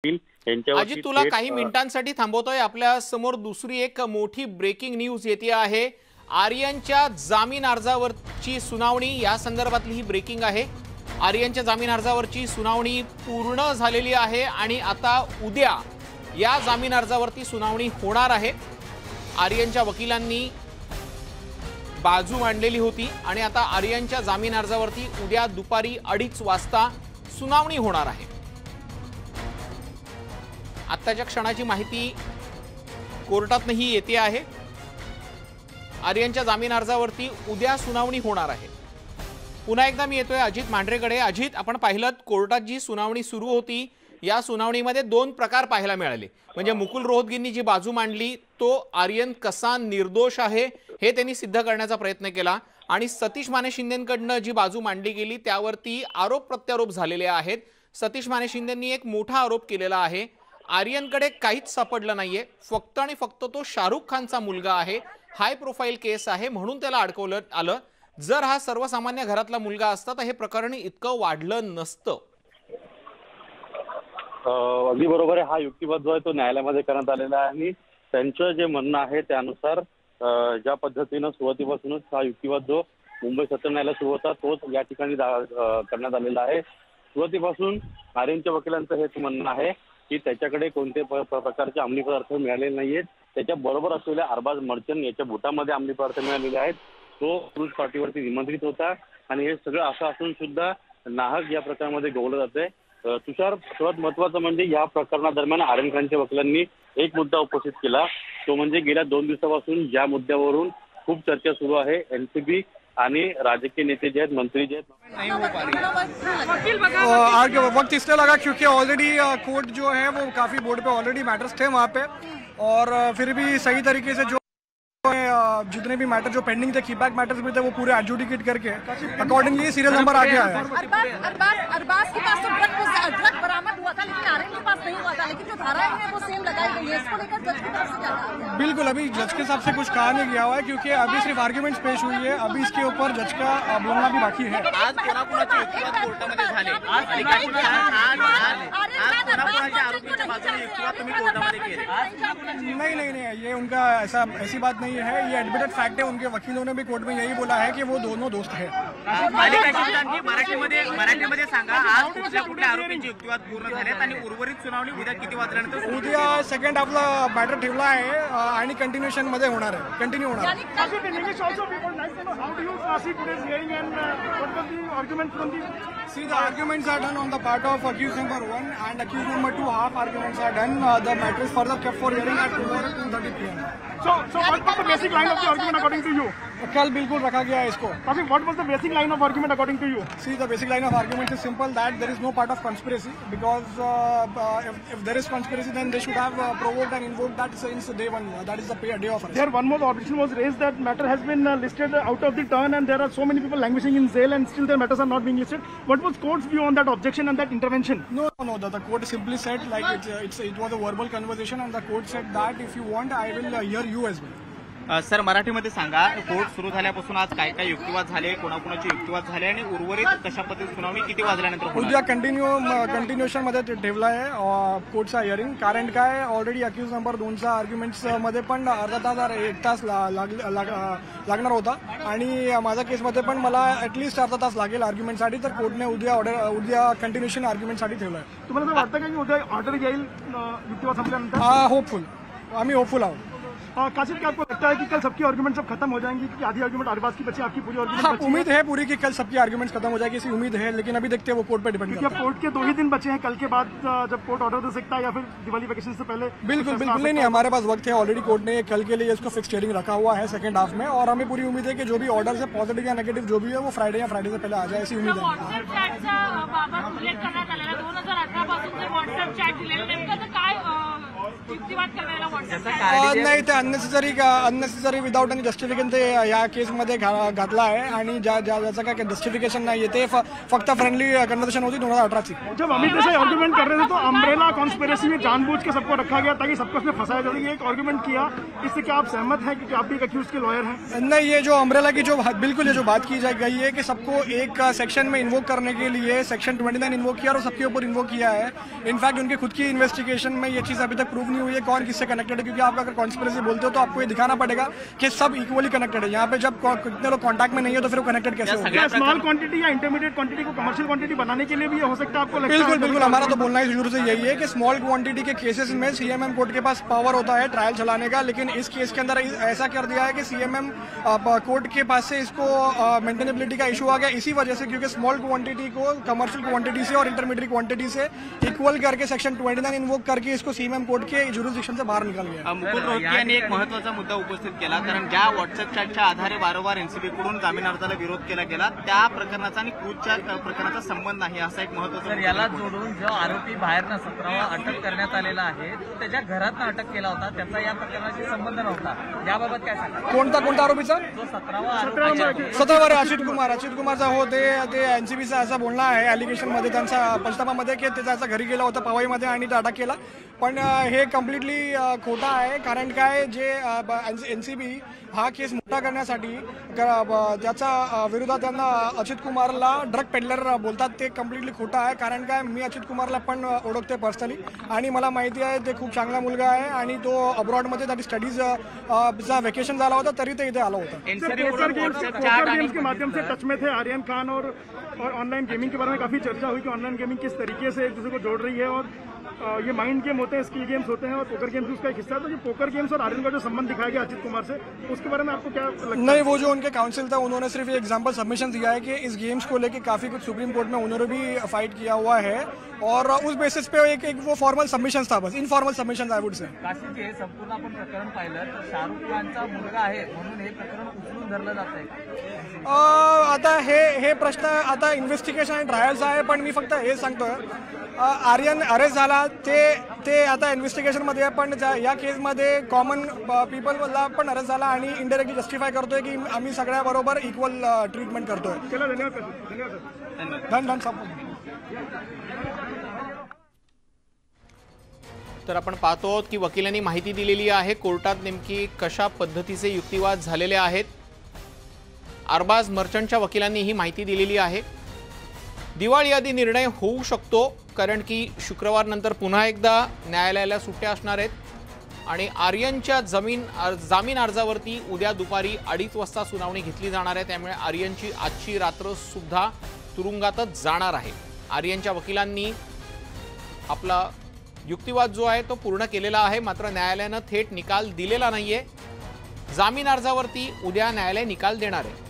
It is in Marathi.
अजित, तुला काही मिनिटांसाठी थांबवतोय। आपल्या समोर दुसरी एक मोठी ब्रेकिंग न्यूज येते आहे। आर्यनच्या जामीन अर्जावरची सुनावणी, या संदर्भातली ही ब्रेकिंग आहे। आर्यनच्या जामीन अर्जावरची सुनावणी पूर्ण झालेली आहे आणि आता उद्या या जामीन अर्जावरती सुनावणी होणार आहे। आर्यनच्या वकिलांनी बाजू मांडलेली होती आणि आता आर्यनच्या जामीन अर्जावरती उद्या दुपारी 2:30 वाजता सुनावणी होणार आहे। आत्ताच्या क्षणाची माहिती कोर्टातही येते आहे। आर्यनच्या जामीन अर्जावरती उद्या सुनावणी होणार आहे। पुन्हा एकदा मी येतोय अजित मांढरेकडे। अजित, आपण पाहिलं कोर्टात जी सुनावणी सुरू होती, या सुनावणीमध्ये 2 प्रकार पाहायला मिळाले। म्हणजे मुकुल रोहतगींनी जी बाजू मांडली तो आर्यन कसा निर्दोष आहे हे त्यांनी सिद्ध करण्याचा प्रयत्न केला, आणि सतीश माने शिंदेंकडनं जी बाजू मांडली गेली त्यावरती आरोप प्रत्यारोप झालेले आहेत। सतीश माने शिंदेंनी एक मोठा आरोप केलेला आहे, आर्यनकडे काहीच सापडलं नाहीये, फक्त आणि फक्त तो शाहरुख खानचा मुलगा आहे, हाय प्रोफाईल केस आहे म्हणून त्याला अडकवलं आलं। जर हा सर्वसामान्य घरातला मुलगा असता तर हे प्रकरण इतकं वाढलं नसतं। अगदी बरोबर आहे। हा युक्तिवाद जो आहे तो न्यायालयामध्ये करण्यात आलेला आहे आणि त्यांचं जे म्हणणं आहे त्यानुसार ज्या पद्धतीनं सुरुवातीपासूनच हा युक्तिवाद जो मुंबई सत्र न्यायालयात सुरू होता तोच या ठिकाणी करण्यात आलेला आहे। सुरुवातीपासून आर्यनच्या वकिलांचं हेच म्हणणं आहे की त्याच्याकडे कोणत्याही प्रकारचे अंमली पदार्थ मिळालेले नाहीयेत। त्याच्या बरोबर असलेल्या अरबाज मर्चंट याच्या बुटामध्ये अंमली पदार्थ मिळालेले आहेत। तो क्रूज पार्टीवरती निमंत्रित होता आणि हे सगळं असं असून सुद्धा नाहक या प्रकारामध्ये गवलं जाते। तुषार, सर्वात महत्वाचं म्हणजे या प्रकरणादरम्यान आर्यन खानच्या वकिलांनी एक मुद्दा उपस्थित केला, तो म्हणजे गेल्या 2 दिवसापासून ज्या मुद्द्यावरून खूप चर्चा सुरू आहे, एनसीबी आणि राजकीय नेते जे आहेत, मंत्री जे आहेत, नहीं हो पा रही। आगे वक्त इसलिए लगा क्योंकि ऑलरेडी कोर्ट जो है वो काफ़ी बोर्ड पे ऑलरेडी मैटर्स थे वहाँ पे, और फिर भी सही तरीके से जो जितने भी मैटर जो पेंडिंग थे, कीबैक मैटर्स भी थे, वो पूरे एडजुडिकेट करके अकॉर्डिंगली सीरियल नंबर आगे आया। अरबाज के पास तो ड्रग बरामद हुआ था, लेकिन आर्यन के पास नहीं हुआ था, लेकिन जो धाराएं हैं वो सेम लगाई गई है। इसको लेकर जज की तरफ से क्या कहा गया? बिल्कुल, अभी जज के हिसाब से कुछ कहा नहीं गया हुआ है क्योंकि अभी सिर्फ आर्ग्यूमेंट्स पेश हुई है। अभी इसके ऊपर जज का बोलना भी बाकी है। आज कोणाकोणाचे युक्तिवाद कोर्टामध्ये झाले आणि काही कोणाकोणाच्या आरोपींच्या बाजूने युक्तिवाद तुम्ही कोर्टामध्ये केले? नहीं, ये उनका ऐसी बात नहीं है। ये एडमिटेड फैक्ट है। उनके वकीलों ने भी कोर्ट में यही बोला है कि वो दोनों दोस्त हैं। मराठीमध्ये सांगा, आज कुठल्या आरोपींचे युक्तिवाद पूर्ण झालेत आणि उर्वरित सुनावणी उद्या किती वाजल्यानंतर? उद्या सेकंड हाफला मॅटर ठेवला आहे आणि कंटिन्यूशन मध्ये होणार आहे, कंटिन्यू होणार आहे। See, the arguments are done on the part of accused number 1 and accused number 2. Half arguments are done. The matter is further kept for hearing at 2:30 p.m. So what was the basic line of the argument according to you? कल बिल्कुल रखा गया है इसको। What was the basic line of argument according to you? See, the basic line of argument is simple, that there is no part of conspiracy, because if there is conspiracy, then they should have provoked and invoked that since day 1. That is the day of arrest. There one more objection was raised that matter has been listed out of the turn, and there are so many people languishing in jail, and still their matters are not being listed. What was court's view on that objection and that intervention? No. The court simply said like it was a verbal conversation, and the court said that if you want, I will hear you as well. Sir, मराठीमध्ये सांगा, कोर्ट सुरू झाल्यापासून आज काय काय युक्तिवाद झाले, कोणाकोणाचे युक्तिवाद झाले आणि उर्वरित कशा पद्धतीने सुनावणी किती वाजल्यानंतर? उद्या कंटिन्युएशन मध्ये ठेवला आहे कोर्टचा हिअरिंग। कारण काय, ऑलरेडी अक्यूज नंबर 2चा आर्ग्युमेंट्स मध्ये पण अर्धा तास 1 तास लागणार होता, आणि माझ्या केसमध्ये पण मला ॲटलिस्ट अर्धा तास लागेल आर्ग्युमेंटसाठी। तर कोर्टने उद्या कंटिन्युएशन आर्ग्युमेंटसाठी ठेवलं आहे। तुम्हाला वाटतं का की उद्या ऑर्डर येईल युक्तिवाद संपल्यानंतर? होपफुल, आम्ही होपफुल आहोत। काशिद, क्या आपको लगता है कि कल सबकी आर्गुमेंट सब खत्म हो जाएंगी, कि आधी आर्गुमेंट अरबाज की बची, आपकी पूरी आर्गुमेंट बची? उम्मीद है पूरी कि कल सबकी आर्गुमेंट्स खत्म हो जाएगी, ऐसी उम्मीद है, लेकिन अभी देखते हैं, वो कोर्ट पर डिपेंड करता है। कोर्ट के 2 ही दिन बचे हैं, कल के बाद जब कोर्ट ऑर्डर दे सकता है या फिर दिवाली वेकेशन से पहले? बिल्कुल नहीं, हमारे पास वक्त है। ऑलरेडी कोर्ट ने कल के लिए इसको फिक्स हियरिंग रखा हुआ है सेकंड हाफ में, और हमें पूरी उम्मीद है कि जो भी ऑर्डर है पॉजिटिव या नेगेटिव जो भी है वो फ्राइडे से पहले आ जाए, ऐसी उम्मीद है। युक्तिवाद करायला नाही, ते अननेसेसरी विदाउट एनी जस्टिफिकेशन ते या केसमध्ये घातला आहे आणि ज्याचं काय जस्टिफिकेशन नाही आहे, ते फक्त फ्रेंडली कन्वर्सेशन होती 2018 की। जब अमित जैसे आर्गुमेंट कर रहे थे तो अम्ब्रेला कॉन्स्पिरेसी में जानबूझ के सबको रखा गया ताकि सबको उसमें फंसाया जाए, ये एक आर्गुमेंट किया, इससे क्या आप सहमत हैं कि आप भी अक्यूज के लॉयर हैं? नहीं, ये जो अम्ब्रेला की जो बिल्कुल ये जो बात की गई है कि सबको एक सेक्शन में इन्वोक करने के लिए सेक्शन 29 इन्वोक किया और सबके ऊपर इन्वोक किया है। इनफैक्ट उनकी खुद की इन्वेस्टिगेशन में ये चीज़ अभी तक प्रूव नहीं हुई है कौन किससे कनेक्टेड है, क्योंकि आप अगर कॉन्स्पिरेसी बोलते हो तो आपको ये दिखाना पड़ेगा कि सब इक्वली कनेक्टेड है। यहाँ पे जब कितने लोग कॉन्टैक्ट में नहीं है तो फिर वो कनेक्टेड कैसे होगा? क्या स्मॉल क्वांटिटी या इंटरमीडिएट क्वांटिटी को कमर्शियल क्वांटिटी बनाने के लिए भी हो सकता है आपको लगता है? बिल्कुल बिल्कुल, हमारा तो बोलना ही शुरू से यही है कि स्मॉल क्वांटिटी के केसेस में सीएमएम कोर्ट के पास पावर होता है ट्रायल चलाने का, लेकिन इस केस के अंदर ऐसा कर दिया है कि सीएमएम कोर्ट के पास से इसको मेंटेनेबिलिटी का इशू आ गया इसी वजह से, क्योंकि स्मॉल क्वांटिटी को कमर्शियल क्वांटिटी से और इंटरमीडिएट क्वांटिटी से इक्वल करके सेक्शन 29 इन्वोक करके इसको सीएमएम कोर्ट के ज्युरिसडिक्शन से बाहर निकाल गया। मुकुल रोहतगी यांनी एक महत्त्वाचा मुद्दा उपस्थित केला, कारण ज्या व्हॉट्सअप चॅटच्या आधारे वारंवार एनसीबी कडून जामीन अर्जाला विरोध केला गेला त्या प्रकरणाचा आणि क्रूजच्या प्रकरणाचा संबंध नाही, असा एक महत्त्वाचा तर याला जोडून जो आरोपी बाहेरनं 17वा अटक करण्यात आलेला आहे, त्याच्या घरातनं अटक केला होता, त्याचा या प्रकरणाशी संबंध नव्हता, याबाबत काय सांगा? कोणता आरोपीचा? जो 17वा आरोपी 17 अच्युत कुमारचा हो, ते एनसीबीचा असं बोलणं आहे ॲलिगेशन मध्ये त्यांचा पंचनामामध्ये की त्याचा घरी गेला होता पवईमध्ये आणि अटक केला, पण हे कम्प्लिटली खोटा आहे। कारण काय, जे एनसीबी हा केस मोठा करण्यासाठी त्याच्या विरोधात त्यांना अच्युत कुमारला ड्रग पेडलर बोलतात, ते कम्प्लिटली खोटा आहे। कारण काय, मी अच्युत कुमारला पण ओळखते पर्सनली आणि मला माहिती आहे ते खूप चांगला मुलगा आहे आणि तो अब्रॉडमध्ये त्याची स्टडीजचा वेकेशन झाला होता तरी ते इथे आला होता। पोकर गेम्स के माध्यम से टच में थे आर्यन खान और ऑनलाइन गेमिंग के बारे में काफी चर्चा हुई कि ऑनलाइन गेमिंग किस तरीके से एक दूसरे को जोड़ रही है और ये माइंड गेम होते हैं, स्किल गेम्स होते हैं और पोकर गेम्स उसका एक हिस्सा है। तो ये पोकर गेम्स और आर्यन का जो संबंध दिखाया गया अच्युत कुमार से, उसके बारे में आपको क्या लगता है? नहीं, वो जो उनके काउंसिल था उन्होंने सिर्फ एग्जांपल सबमिशन दिया है कि इस गेम्स को लेके काफ़ी कुछ सुप्रीम कोर्ट में उन्होंने भी फाइट किया हुआ है और उस बेसिस पे एक वो फॉर्मल सबमिशन था, बस informal submission I would say. काशीचे हे संपूर्ण आपण प्रकरण पाहिलं तर शाहरुख खानचा मुलगा आहे म्हणून हे प्रकरण उचलून धरलं जात आहे। आता हे प्रश्न आता इन्व्हेस्टिगेशन आणि ट्रायल्स आहे, पण मी फक्त हे सांगतोय आर्यन अरेस्ट झाला ते आता इन्व्हेस्टिगेशनमध्ये आहे, पण या केसमध्ये कॉमन पीपलला पण अरेस्ट झाला आणि इनडायरेक्टली जस्टिफाय करतोय की आम्ही सगळ्याबरोबर इक्वल ट्रीटमेंट करतोय। धन्यवाद। तर आपण पाहतो आहोत की वकिलांनी माहिती दिलेली आहे कोर्टात नेमकी कशा पद्धतीचे युक्तिवाद झालेले आहेत। अरबाज मर्चंटच्या वकिलांनी ही माहिती दिलेली आहे। दिवाळी आधी निर्णय होऊ शकतो, कारण की शुक्रवार नंतर पुन्हा एकदा न्यायालयाला सुट्ट्या असणार आहेत आणि आर्यनच्या जामीन अर्जावरती उद्या दुपारी 2:30 वाजता सुनावणी घेतली जाणार आहे, त्यामुळे आर्यनची आजची रात्र सुद्धा तुरुंगातच जाणार आहे। आर्यनच्या वकिलांनी आपला युक्तिवाद जो आहे तो पूर्ण केलेला आहे, मात्र न्यायालयाने थेट निकाल दिलेला नाहीये। जामीन अर्जावरती उद्या न्यायालय निकाल देणार आहे।